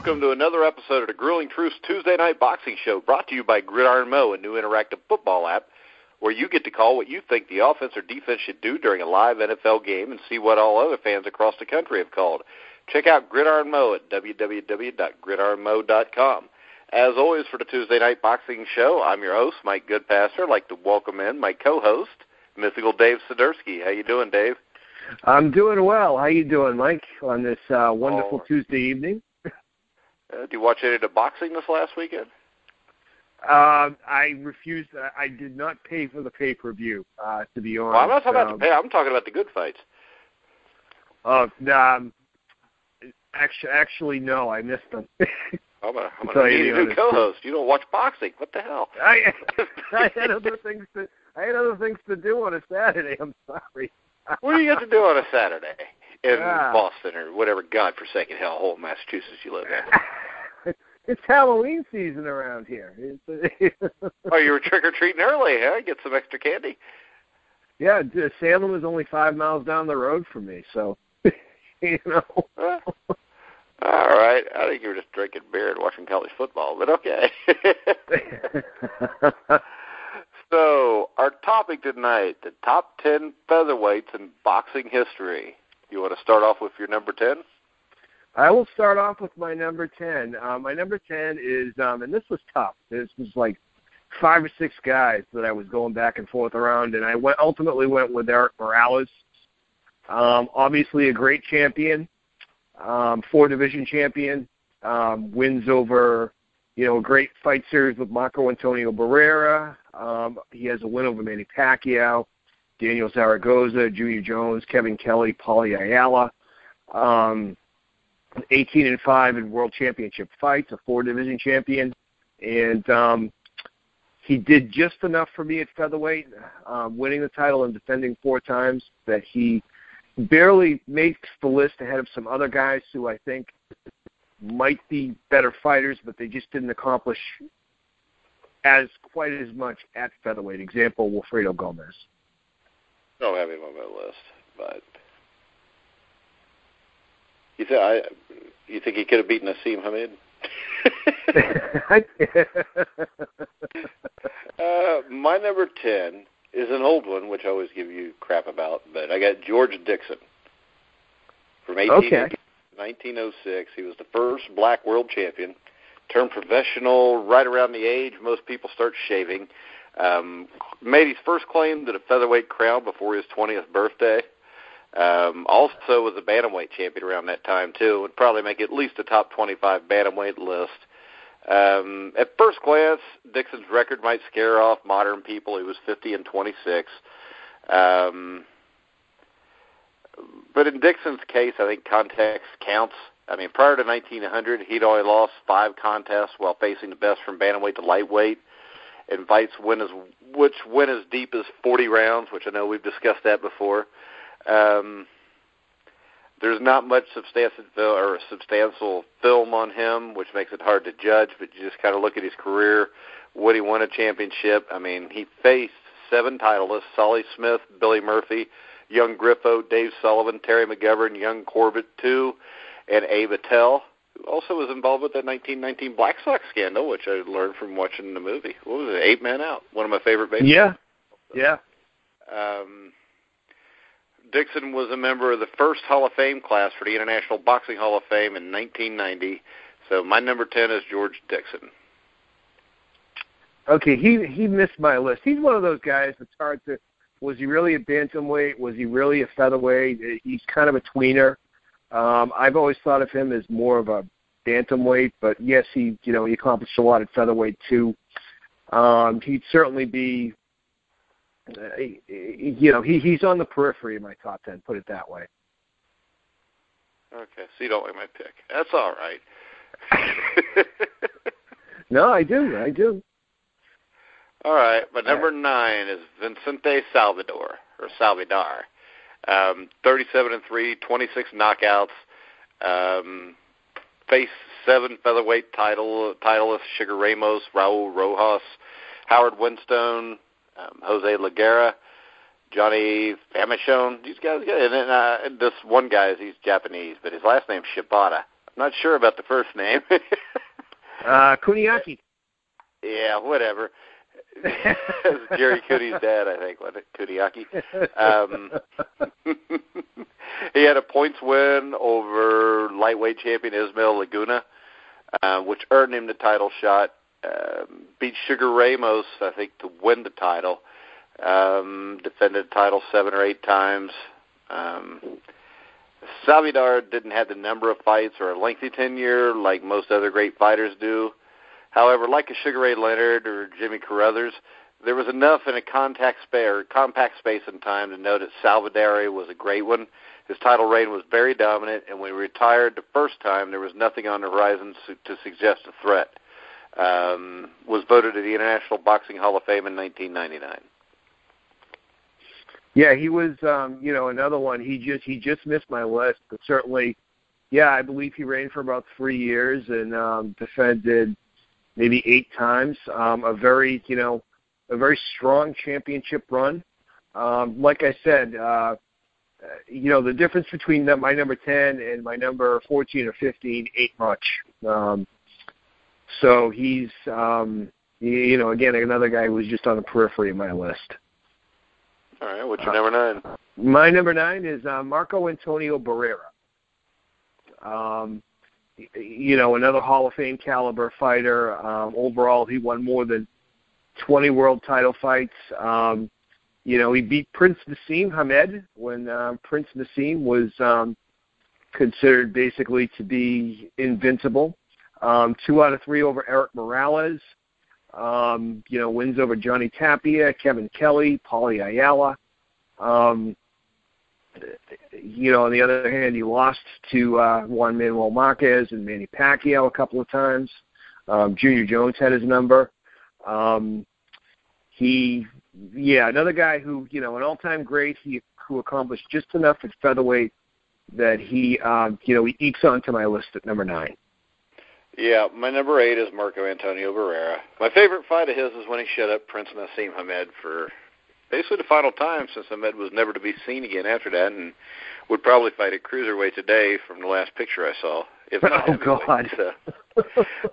welcome to another episode of the Grueling Truths Tuesday Night Boxing Show, brought to you by Gridiron Mo, a new interactive football app where you get to call what you think the offense or defense should do during a live NFL game and see what all other fans across the country have called. Check out Gridiron Mo at www.gridironmo.com. As always, for the Tuesday Night Boxing Show, I'm your host, Mike Goodpasser. I'd like to welcome in my co-host, Mythical Dave Sidursky. How you doing, Dave? I'm doing well. How you doing, Mike, on this wonderful Tuesday evening? Do you watch any of the boxing this last weekend? I refused. I did not pay for the pay-per-view, to be honest. Well, I'm not talking about the pay. I'm talking about the good fights. Actually, no, I missed them. I'm going to need a new co-host. You don't watch boxing. What the hell? I had other things to do on a Saturday. I'm sorry. What do you got to do on a Saturday in Boston or whatever godforsaken hellhole in Massachusetts you live in? It's Halloween season around here. Oh, you were trick-or-treating early, huh? Get some extra candy? Yeah, Salem is only 5 miles down the road from me, so, you know. All right. I think you were just drinking beer and watching college football, but okay. So, our topic tonight, the top 10 featherweights in boxing history. You want to start off with your number 10? I will start off with my number 10. My number 10 is, and this was tough. This was like 5 or 6 guys that I was going back and forth around, and I ultimately went with Eric Morales. Obviously a great champion, 4-division champion, wins over, a great fight series with Marco Antonio Barrera. He has a win over Manny Pacquiao, Daniel Zaragoza, Junior Jones, Kevin Kelly, Paulie Ayala. 18-5 in world championship fights, a 4-division champion, and he did just enough for me at featherweight, winning the title and defending 4 times, that he barely makes the list ahead of some other guys who I think might be better fighters, but they just didn't accomplish quite as much at featherweight. Example, Wilfredo Gomez. I don't have him on my list, but you think he could have beaten Asim Hamid? My number 10 is an old one, which I always give you crap about, but I got George Dixon from 1906. He was the first black world champion, turned professional right around the age most people start shaving, made his first claim to the featherweight crown before his 20th birthday. Also was a bantamweight champion around that time, too. Would probably make at least a top 25 bantamweight list. At first glance, Dixon's record might scare off modern people. He was 50-26. But in Dixon's case, I think context counts. I mean, prior to 1900, he'd only lost 5 contests while facing the best from bantamweight to lightweight, and fights went as deep as 40 rounds, which I know we've discussed that before. There's not much substantial film on him, which makes it hard to judge, but you just kind of look at his career. Would he win a championship? I mean, he faced 7 titleists: Solly Smith, Billy Murphy, Young Griffo, Dave Sullivan, Terry McGovern, Young Corbett, too, and Abe Attell, who also was involved with that 1919 Black Sox scandal, which I learned from watching the movie. What was it, 8 Men Out? One of my favorite baseball. Yeah. Dixon was a member of the first Hall of Fame class for the International Boxing Hall of Fame in 1990. So my number 10 is George Dixon. Okay, he missed my list. He's one of those guys that's hard to. Was he really a bantamweight? Was he really a featherweight? He's kind of a tweener. I've always thought of him as more of a bantamweight, but yes, he accomplished a lot at featherweight too. He'd certainly be. He's on the periphery of my top 10, put it that way. Okay, so you don't like my pick. That's all right. No, I do. All right, but number 9 is Vicente Salvador, 37-3, 26 knockouts, faced 7 featherweight titleists: Sugar Ramos, Raul Rojas, Howard Winstone, Jose Lagera, Johnny Famechon. These guys, and then this one guy, he's Japanese, but his last name's Shibata. Not sure about the first name. Kuniaki. Yeah, whatever. Jerry Cooney's dad, I think, wasn't it? Kuniaki. He had a points win over lightweight champion Ismael Laguna, which earned him the title shot. Beat Sugar Ramos, I think, to win the title. Defended the title 7 or 8 times. Salvador didn't have the number of fights or a lengthy tenure like most other great fighters do. However, like a Sugar Ray Leonard or Jimmy Carruthers, there was enough in a compact space and time to know that Salvador was a great one. His title reign was very dominant, and when he retired the first time, there was nothing on the horizon to suggest a threat. Was voted to the International Boxing Hall of Fame in 1999. Yeah, he was, another one. He just missed my list, but certainly, yeah, I believe he reigned for about 3 years and defended maybe 8 times. A very strong championship run. Like I said, the difference between my number 10 and my number 14 or 15 ain't much. So he's, again, another guy who was just on the periphery of my list. All right, what's your number 9? My number 9 is Marco Antonio Barrera. Another Hall of Fame caliber fighter. Overall, he won more than 20 world title fights. He beat Prince Nassim Hamed when Prince Nassim was considered basically to be invincible. 2 out of 3 over Eric Morales. Wins over Johnny Tapia, Kevin Kelly, Paulie Ayala. On the other hand, he lost to Juan Manuel Marquez and Manny Pacquiao a couple of times. Junior Jones had his number. Another guy who, an all-time great, who accomplished just enough at featherweight that he ekes onto my list at number 9. Yeah, my number 8 is Marco Antonio Barrera. My favorite fight of his is when he shut up Prince Nassim Hamed for basically the final time, since Hamed was never to be seen again after that, and would probably fight at cruiserweight today from the last picture I saw. If not God. So.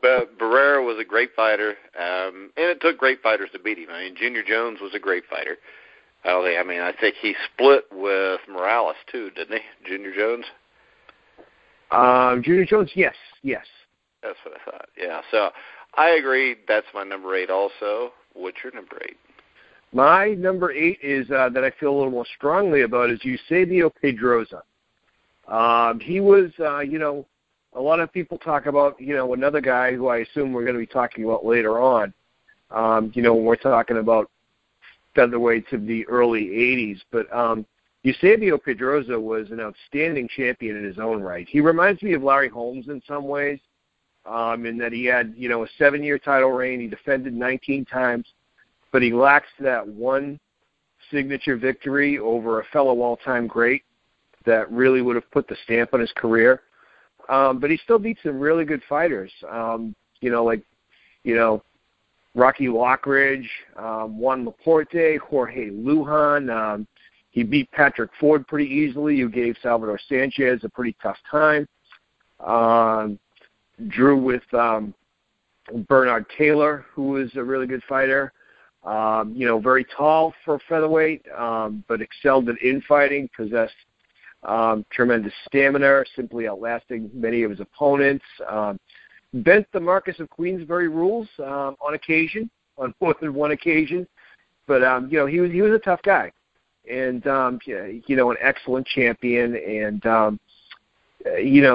But Barrera was a great fighter, and it took great fighters to beat him. I mean, Junior Jones was a great fighter. I think he split with Morales too, didn't he, Junior Jones? Junior Jones, yes. That's what I thought, yeah. So I agree, that's my number 8 also. What's your number 8? My number 8 is that I feel a little more strongly about is Eusebio Pedroza. He was, a lot of people talk about, another guy who I assume we're going to be talking about later on, when we're talking about featherweights of the early 80s. But Eusebio Pedroza was an outstanding champion in his own right. He reminds me of Larry Holmes in some ways, in that he had, a 7-year title reign. He defended 19 times, but he lacks that one signature victory over a fellow all-time great that really would have put the stamp on his career. But he still beat some really good fighters, Rocky Lockridge, Juan Laporte, Jorge Lujan. He beat Patrick Ford pretty easily, who gave Salvador Sanchez a pretty tough time. Drew with Bernard Taylor, who was a really good fighter. Very tall for featherweight, but excelled in infighting, possessed tremendous stamina, simply outlasting many of his opponents. Bent the Marcus of Queensberry rules on more than one occasion. But, he was a tough guy. And, an excellent champion. And,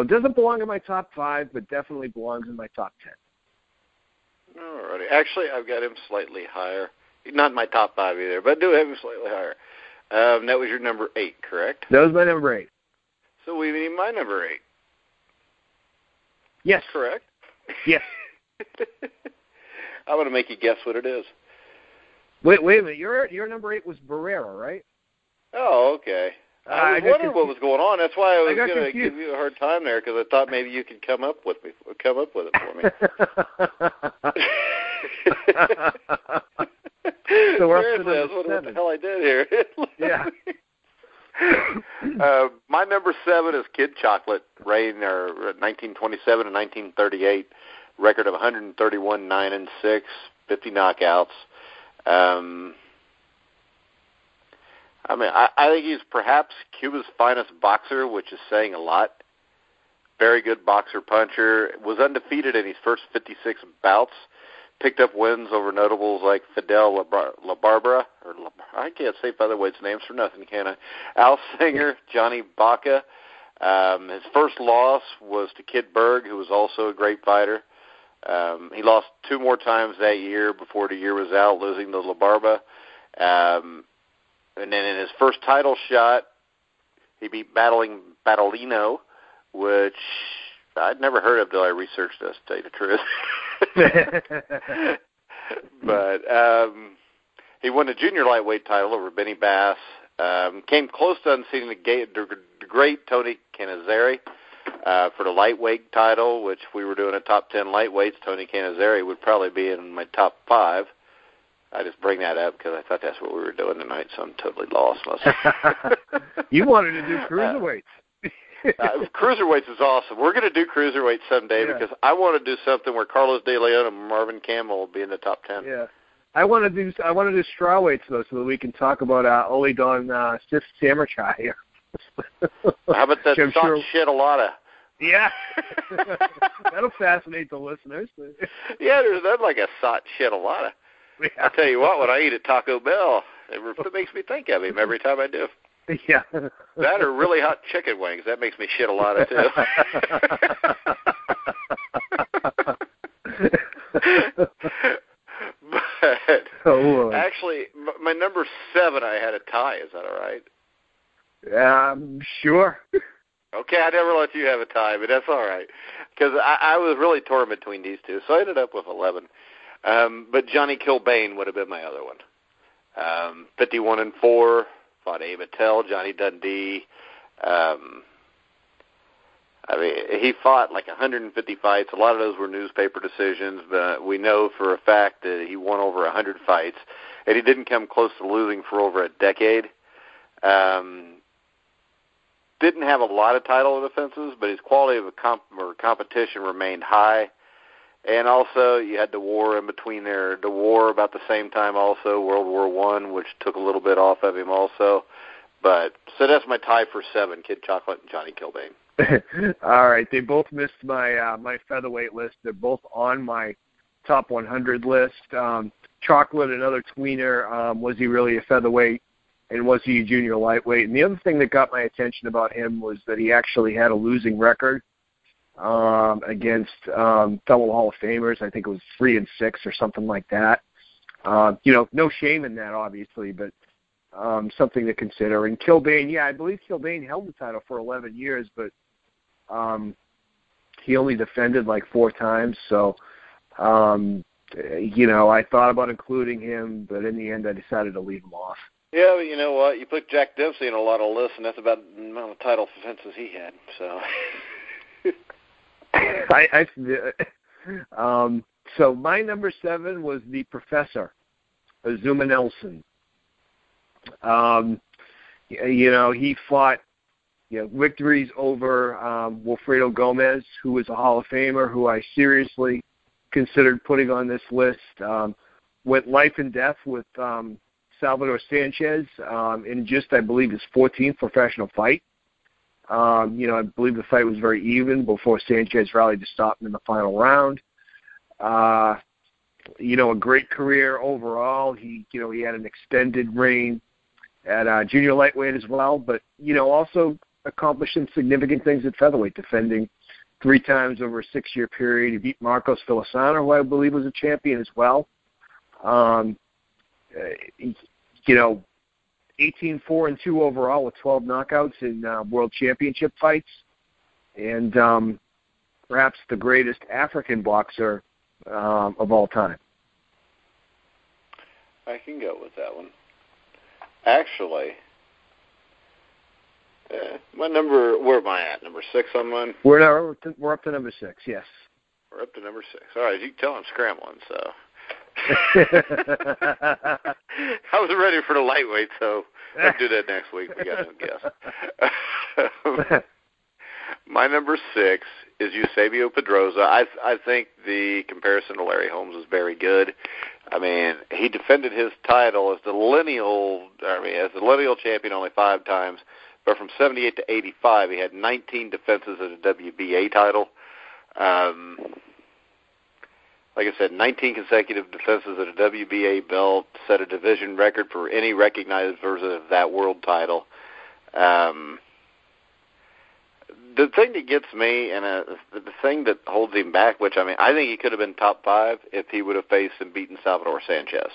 doesn't belong in my top 5, but definitely belongs in my top 10. All righty. Actually, I've got him slightly higher. Not in my top 5 either, but I do have him slightly higher. That was your number 8, correct? That was my number 8. So we need my number 8. Yes. Correct? Yes. I'm going to make you guess what it is. Wait a minute. Your number 8 was Barrera, right? Oh, okay. I was wondering what was going on. That's why I was going to give you a hard time there, because I thought maybe you could come up with it for me. So we're up to what the hell I did here. Yeah. My number 7 is Kid Chocolate, reigning 1927 and 1938, record of 131, 9-6, 50 knockouts. I think he's perhaps Cuba's finest boxer, which is saying a lot. Very good boxer puncher. Was undefeated in his first 56 bouts. Picked up wins over notables like Fidel Barrera. I can't say featherweight's names for nothing, can I? Al Singer, Johnny Baca. His first loss was to Kid Berg, who was also a great fighter. He lost 2 more times that year before the year was out, losing to La Barba. And then in his first title shot, he beat Battolino, which I'd never heard of until I researched this, to tell you the truth. But he won the junior lightweight title over Benny Bass. Came close to unseating the great Tony Cannizzaro for the lightweight title, which if we were doing a top 10 lightweights, Tony Cannizzaro would probably be in my top 5. I just bring that up because I thought that's what we were doing tonight, so I'm totally lost. You wanted to do cruiserweights. Cruiserweights is awesome. We're going to do cruiserweights someday because I want to do something where Carlos De Leon and Marvin Campbell will be in the top 10. Yeah, I want to do strawweights though, so that we can talk about Ole Don Sif Samarchai here. How about that soft shit a lot of? Yeah, that'll fascinate the listeners. Yeah, there's that like a sot shit a lot of. Yeah. I'll tell you what, when I eat at Taco Bell, it makes me think of him every time I do. Yeah. That or really hot chicken wings. That makes me shit a lot of, too. But actually, my number 7, I had a tie. Is that all right? Sure. Okay, I never let you have a tie, but that's all right. Because I was really torn between these two, so I ended up with 11. But Johnny Kilbane would have been my other one. 51-4, fought Abe Attell, Johnny Dundee. He fought like 150 fights. A lot of those were newspaper decisions, but we know for a fact that he won over 100 fights, and he didn't come close to losing for over a decade. Didn't have a lot of title defenses, but his quality of competition remained high. And also, you had the war in between there. The war about the same time also, World War I, which took a little bit off of him also. But so that's my tie for 7, Kid Chocolate and Johnny Kilbane. All right. They both missed my featherweight list. They're both on my top 100 list. Chocolate, another tweener. Was he really a featherweight? And was he a junior lightweight? And the other thing that got my attention about him was that he actually had a losing record against fellow Hall of Famers. I think it was 3-6 or something like that. No shame in that, obviously, but something to consider. And Kilbane, I believe Kilbane held the title for 11 years, but he only defended like 4 times. So, I thought about including him, but in the end I decided to leave him off. Yeah, but you know what? You put Jack Dempsey in a lot of lists, and that's about the amount of title defenses he had. So... So my number 7 was the Professor, Azuma Nelson. He fought victories over Wilfredo Gomez, who was a Hall of Famer, who I seriously considered putting on this list. Went life and death with Salvador Sanchez in just, I believe, his 14th professional fight. I believe the fight was very even before Sanchez rallied to stop him in the final round. A great career overall. He had an extended reign at junior lightweight as well, but, also accomplished some significant things at featherweight, defending 3 times over a 6-year period. He beat Marcos Filisano, who I believe was a champion as well. 18-4-2 overall with 12 knockouts in world championship fights, and perhaps the greatest African boxer of all time. I can go with that one. Actually, where am I at? Number 6 on mine? We're up to number 6, yes. We're up to number 6. All right, you can tell I'm scrambling, so I was ready for the lightweight, so let's do that next week. We got no guess. My number 6 is Eusebio Pedroza. I think the comparison to Larry Holmes is very good. I mean, he defended his title as the lineal champion only 5 times, but from 78 to 85, he had 19 defenses of the WBA title. Like I said, 19 consecutive defenses of the WBA belt, set a division record for any recognized version of that world title. The thing that gets me, and the thing that holds him back, which, I mean, I think he could have been top 5 if he would have faced and beaten Salvador Sanchez.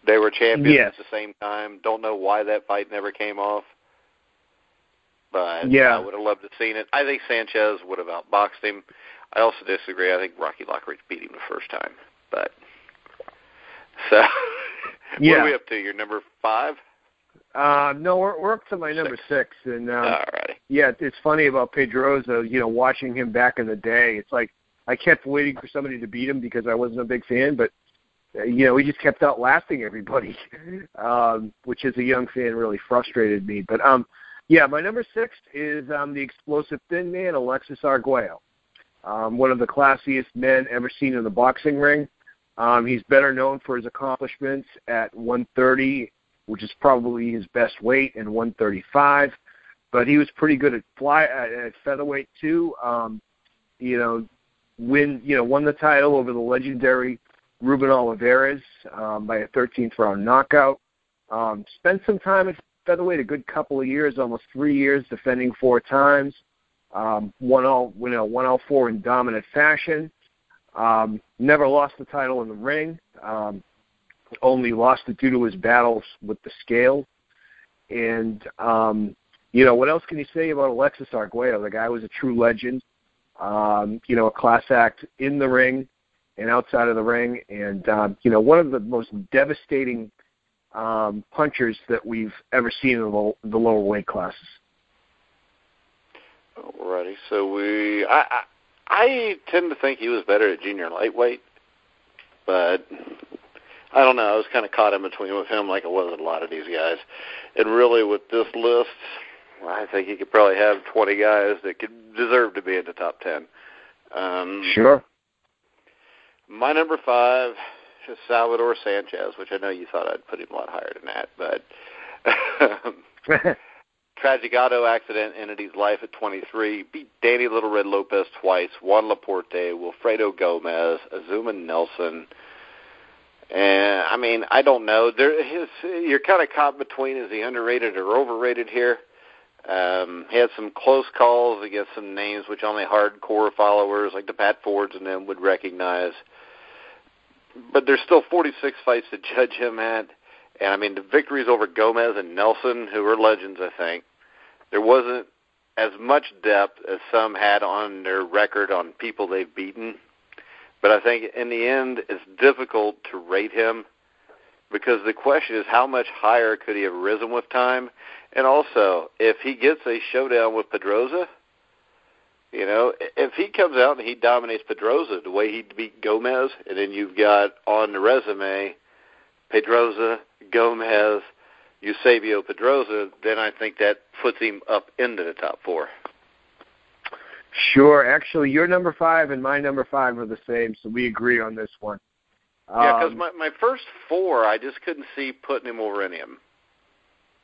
They were champions at the same time. Don't know why that fight never came off. But I would have loved to have seen it. I think Sanchez would have outboxed him. I also disagree. I think Rocky Lockridge beat him the first time. But so, what are we up to? Your number 5? No, we're up to my number 6. And alrighty. Yeah, it's funny about Pedroza. Watching him back in the day, it's like I kept waiting for somebody to beat him because I wasn't a big fan, but he just kept outlasting everybody, which as a young fan really frustrated me. But my number 6 is the explosive thin man, Alexis Arguello. One of the classiest men ever seen in the boxing ring. He's better known for his accomplishments at 130, which is probably his best weight, and 135. But he was pretty good at featherweight too. Won the title over the legendary Ruben Olivares by a 13th round knockout. Spent some time at featherweight, a good couple of years, almost 3 years, defending 4 times. Won all 4 in dominant fashion. Never lost the title in the ring. Only lost it due to his battles with the scale. And what else can you say about Alexis Arguello? The guy was a true legend. A class act in the ring and outside of the ring, and one of the most devastating punchers that we've ever seen in the lower weight classes. Alrighty, so I tend to think he was better at junior lightweight, but I don't know. I was kind of caught in between with him like I was with a lot of these guys. And really with this list, I think he could probably have 20 guys that could deserve to be in the top 10. Sure. My number 5 is Salvador Sanchez, which I know you thought I'd put him a lot higher than that, but tragic auto accident ended his life at 23, beat Danny Little Red Lopez twice, Juan Laporte, Wilfredo Gomez, Azuma Nelson. And, I mean, I don't know. You're kind of caught between, is he underrated or overrated here? He had some close calls against some names which only hardcore followers like the Pat Fords and them would recognize. But there's still 46 fights to judge him at. And, I mean, the victories over Gomez and Nelson, who are legends, I think, there wasn't as much depth as some had on their record on people they've beaten. But I think in the end, it's difficult to rate him because the question is how much higher could he have risen with time? And also, if he gets a showdown with Pedroza, if he comes out and he dominates Pedroza the way he beat Gomez, and then you've got on the resume Pedroza, Gomez, Eusebio Pedroza, then I think that puts him up into the top 4. Sure. Actually, your number 5 and my number 5 are the same, so we agree on this one. Yeah, because my first 4, I just couldn't see putting him over any of them,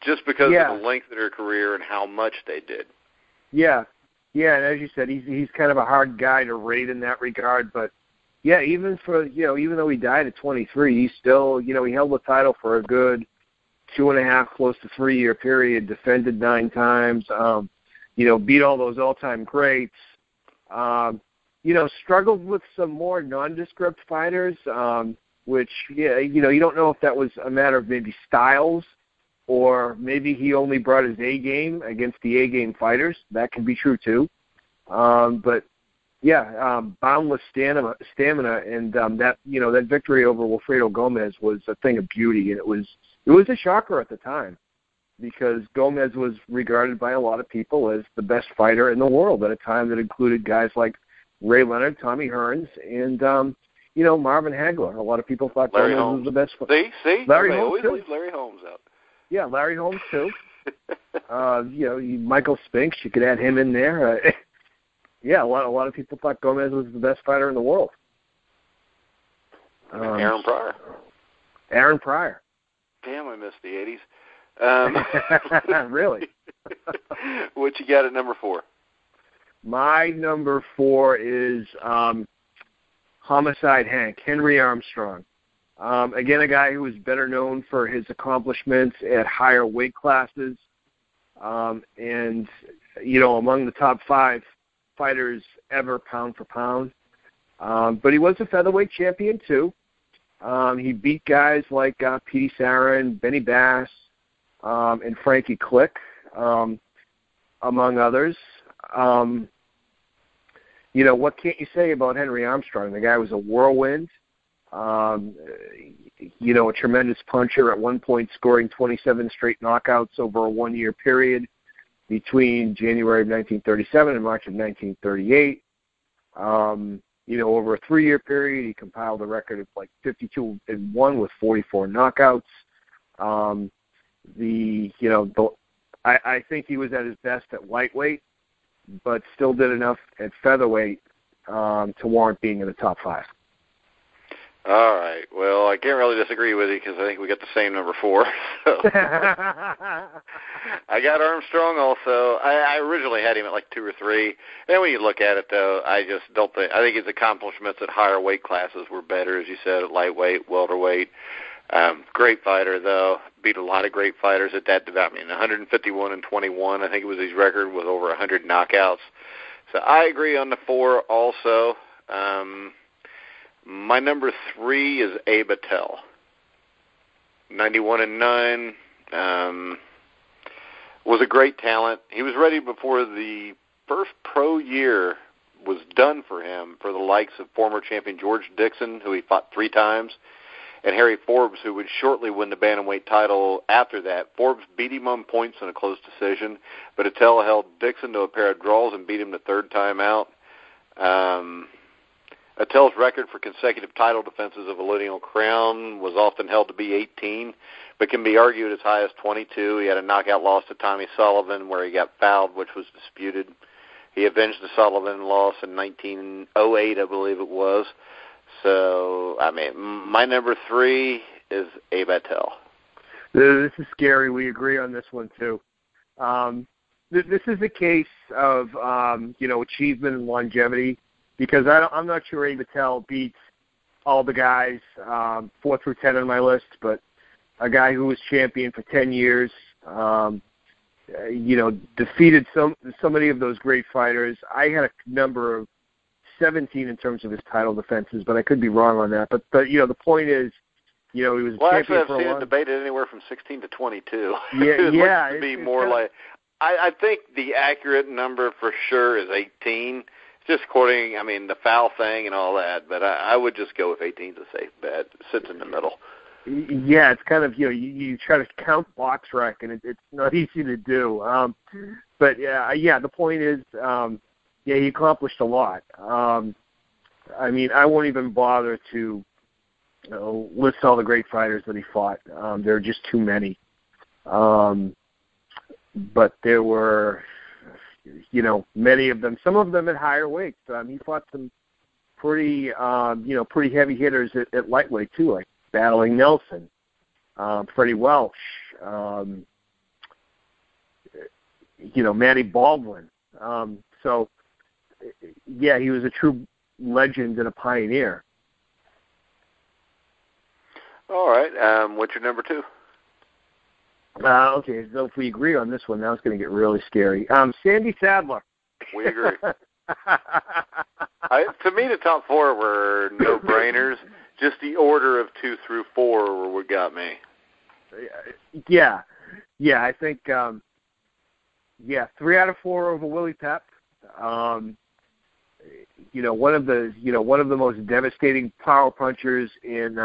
just because of the length of their career and how much they did. Yeah, and as you said, he's kind of a hard guy to rate in that regard, but yeah, even though he died at 23, he still, he held the title for a good 2.5, close to 3-year period, defended 9 times, beat all those all-time greats, struggled with some more nondescript fighters, which, you don't know if that was a matter of maybe styles or maybe he only brought his A-game against the A-game fighters. That can be true, too. But, boundless stamina, and that victory over Wilfredo Gomez was a thing of beauty, and it was a shocker at the time because Gomez was regarded by a lot of people as the best fighter in the world at a time that included guys like Ray Leonard, Tommy Hearns, and Marvin Hagler. A lot of people thought Larry Gomez Holmes was the best. See? Larry Holmes always too. leave Larry Holmes out. Yeah, Larry Holmes too. Michael Spinks, you could add him in there. A lot of people thought Gomez was the best fighter in the world. Aaron Pryor. Aaron Pryor. Damn, I missed the 80s. Really? What you got at number 4? My number 4 is Homicide Hank, Henry Armstrong. Again, a guy who was better known for his accomplishments at higher weight classes, and among the top 5 fighters ever pound for pound. But he was a featherweight champion too. He beat guys like Petey Sarin, Benny Bass, and Frankie Click, among others. What can't you say about Henry Armstrong? The guy was a whirlwind. A tremendous puncher, at one point scoring 27 straight knockouts over a 1-year period between January of 1937 and March of 1938. Over a 3-year period, he compiled a record of 52-1 with 44 knockouts. I think he was at his best at lightweight, but still did enough at featherweight to warrant being in the top 5. All right. Well, I can't really disagree with you because I think we got the same number 4. So. I got Armstrong also. I originally had him at 2 or 3. And when you look at it, though, I just don't think – I think his accomplishments at higher weight classes were better, as you said, at lightweight, welterweight. Great fighter, though. Beat a lot of great fighters at that. 151-21, I think it was his record, with over 100 knockouts. So I agree on the 4 also. My number 3 is Abe Attell. 91-9. Was a great talent. He was ready before the first pro year was done for him, for the likes of former champion George Dixon, who he fought 3 times, and Harry Forbes, who would shortly win the bantamweight title after that. Forbes beat him on points in a close decision, but Attell held Dixon to a pair of draws and beat him the 3rd time out. Attell's record for consecutive title defenses of a lineal crown was often held to be 18, but can be argued as high as 22. He had a knockout loss to Tommy Sullivan where he got fouled, which was disputed. He avenged the Sullivan loss in 1908, I believe it was. So, my number 3 is Abe Attell. This is scary. We agree on this one, too. This is a case of, achievement and longevity, because I'm not sure Abe Attell beats all the guys 4 through 10 on my list, but a guy who was champion for 10 years, defeated so many of those great fighters. I had a number of 17 in terms of his title defenses, but I could be wrong on that. But the point is, he was a champion for a long time. Well, actually, I've seen it debated anywhere from 16 to 22. Yeah, it looks to be more like. I think the accurate number for sure is 18. Just quoting, the foul thing and all that, but I would just go with 18 is a safe bet. It sits in the middle. Yeah, it's kind of, you try to count box rec, and it's not easy to do. But, the point is, he accomplished a lot. I won't even bother to list all the great fighters that he fought. There are just too many. But there were... many of them, some of them at higher weights. He fought some pretty heavy hitters at lightweight too, like Battling Nelson, Freddie Welsh, Matty Baldwin. He was a true legend and a pioneer. All right. What's your number 2? Okay, so if we agree on this one, now it's going to get really scary. Sandy Sadler. We agree. To me, the top 4 were no-brainers. Just the order of 2 through 4 were what got me. Yeah, I think 3 out of 4 over Willie Pep. One of the most devastating power punchers in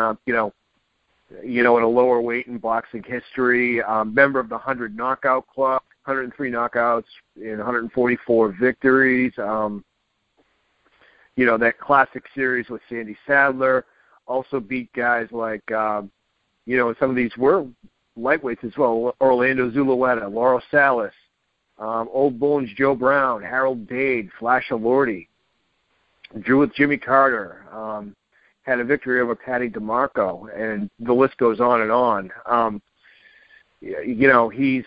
in a lower weight in boxing history, member of the 100 knockout club, 103 knockouts in 144 victories. that classic series with Sandy Sadler. Also beat guys like, some of these were lightweights as well. Orlando Zulueta, Laurel Salas, Old Bones Joe Brown, Harold Dade, Flash Alordi. Drew with Jimmy Carter. Had a victory over Patty DeMarco, and the list goes on and on. He's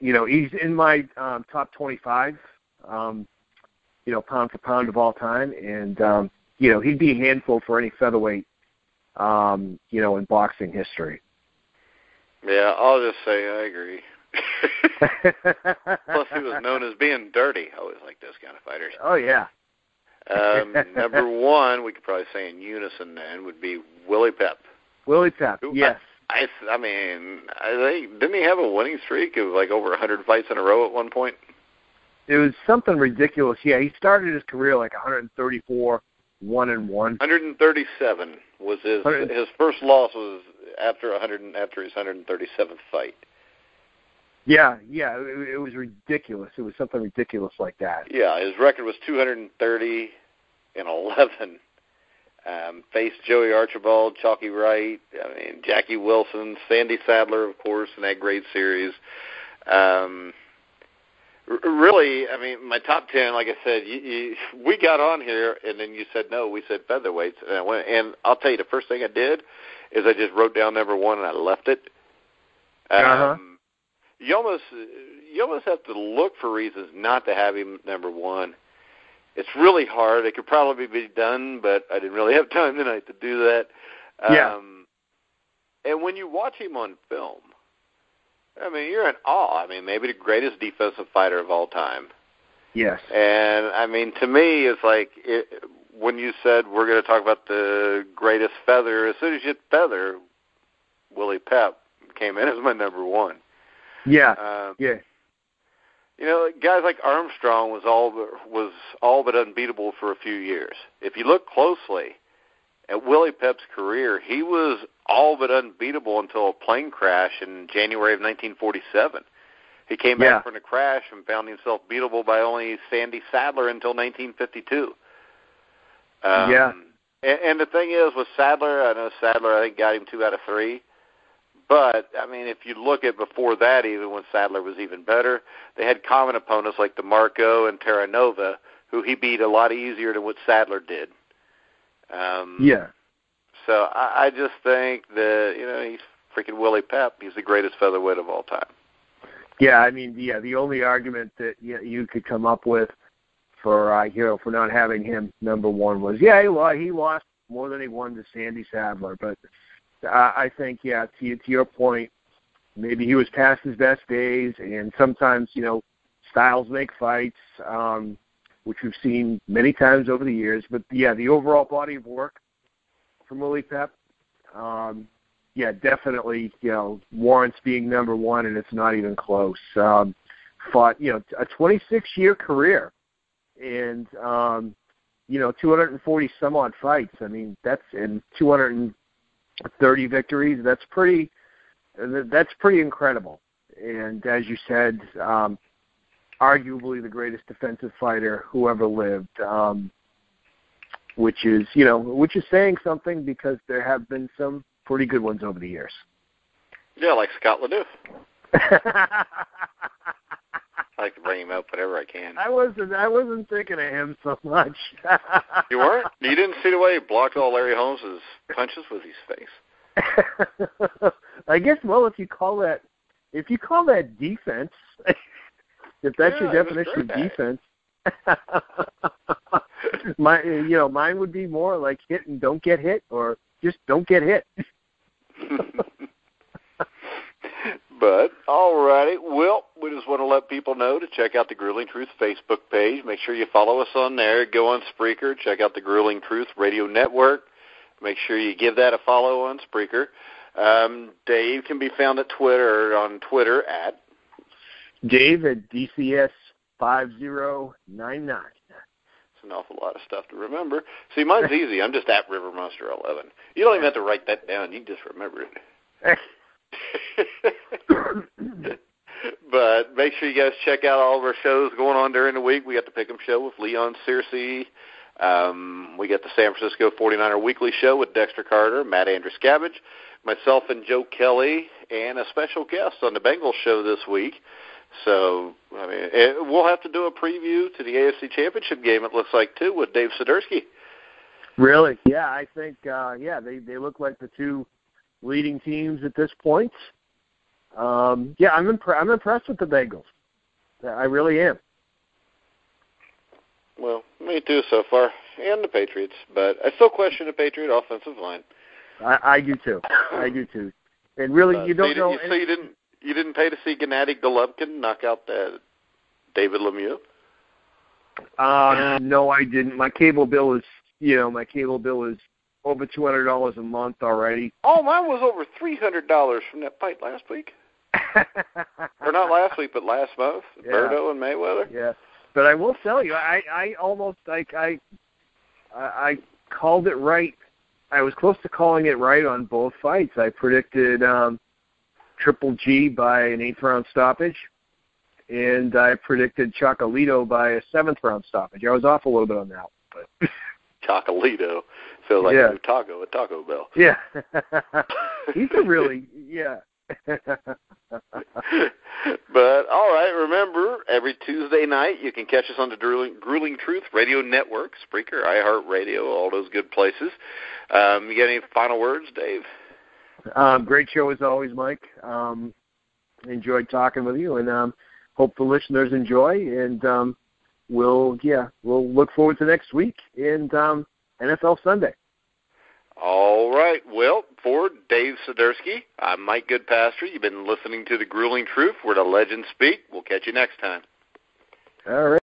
in my top 25, pound for pound of all time, and he'd be a handful for any featherweight, in boxing history. Yeah, I'll just say I agree. Plus, he was known as being dirty. I always like those kind of fighters. Oh yeah. Number one, we could probably say in unison then, would be Willie Pep. Willie Pep, yes. I think, didn't he have a winning streak of like over 100 fights in a row at one point? It was something ridiculous. Yeah, he started his career like 134, 1-1. 137 was his first loss was after his 137th fight. Yeah, it was ridiculous. It was something ridiculous like that. Yeah, his record was 230-11. Faced Joey Archibald, Chalky Wright, Jackie Wilson, Sandy Sadler, of course, in that great series. Really, my top 10, like I said, we got on here, and then you said no. We said featherweights, and I'll tell you, the first thing I did is I just wrote down number one, and I left it. You almost have to look for reasons not to have him number one. It's really hard. It could probably be done, but I didn't really have time tonight to do that. And when you watch him on film, you're in awe. Maybe the greatest defensive fighter of all time. Yes. And, to me, it's like when you said we're going to talk about the greatest feather, as soon as you hit feather, Willie Pep came in as my number one. Yeah, guys like Armstrong was all but unbeatable for a few years. If you look closely at Willie Pep's career, he was all but unbeatable until a plane crash in January of 1947. He came back from the crash and found himself beatable by only Sandy Sadler until 1952. And the thing is, with Sadler, I think got him 2 out of 3. But, if you look at before that, even when Sadler was even better, they had common opponents like DeMarco and Terranova, who he beat a lot easier than what Sadler did. So I just think that, he's freaking Willie Pep. He's the greatest featherweight of all time. Yeah, the only argument that you could come up with for not having him number one was, he lost more than he won to Sandy Sadler, but I think, to your point, maybe he was past his best days, and sometimes, styles make fights, which we've seen many times over the years. But, the overall body of work from Willie Pep, definitely, warrants being number one, and it's not even close. Fought, a 26-year career, and, 240 some odd fights. That's in 230 victories. That's pretty incredible. And as you said, arguably the greatest defensive fighter who ever lived, which is saying something, because there have been some pretty good ones over the years. Yeah, like Scott LeDoux. I like to bring him up whenever I can. I wasn't thinking of him so much. You weren't? You didn't see the way he blocked all Larry Holmes' punches with his face? I guess. Well, if you call that defense, if that's your definition of defense, mine would be more like hit and don't get hit, or just don't get hit. But, all righty. Well, we just want to let people know to check out the Grueling Truth Facebook page. Make sure you follow us on there. Go on Spreaker. Check out the Grueling Truth Radio Network. Make sure you give that a follow on Spreaker. Dave can be found on Twitter at Dave at DCS5099. It's an awful lot of stuff to remember. See, mine's easy. I'm just at RiverMonster11. You don't even have to write that down. You can just remember it. But make sure you guys check out all of our shows going on during the week. We got the Pick'em Show with Leon Searcy. We got the San Francisco 49er Weekly Show with Dexter Carter, Matt Andrews-Cabbage, myself and Joe Kelly, and a special guest on the Bengals show this week. So, I mean, we'll have to do a preview to the AFC Championship game, it looks like, too, with Dave Sidersky. Really? Yeah, I think, they look like the two leading teams at this point. I'm impressed with the Bengals. I really am. Well, me too so far, and the Patriots. But I still question the Patriot offensive line. I do too. And really, you don't know. So you didn't pay to see Gennady Golovkin knock out that David Lemieux? No, I didn't. My cable bill is over $200 a month already. Oh, mine was over $300 from that fight last week. Or not last week, but last month. Yeah. Berto and Mayweather. Yeah, but I will tell you, I almost I called it right. I was close to calling it right on both fights. I predicted Triple G by an 8th-round stoppage, and I predicted Chocolito by a 7th-round stoppage. I was off a little bit on that one, but Chocolito feels like a new taco at Taco Bell. Yeah, he's a really But, all right, remember, every Tuesday night you can catch us on the Grueling Truth Radio Network, Spreaker, iHeartRadio, all those good places. You got any final words, Dave? Great show as always, Mike. Enjoyed talking with you, and hope the listeners enjoy. And we'll look forward to next week and NFL Sunday. All right. Well, for Dave Sidersky, I'm Mike Goodpasture. You've been listening to The Grueling Truth, where the legends speak. We'll catch you next time. All right.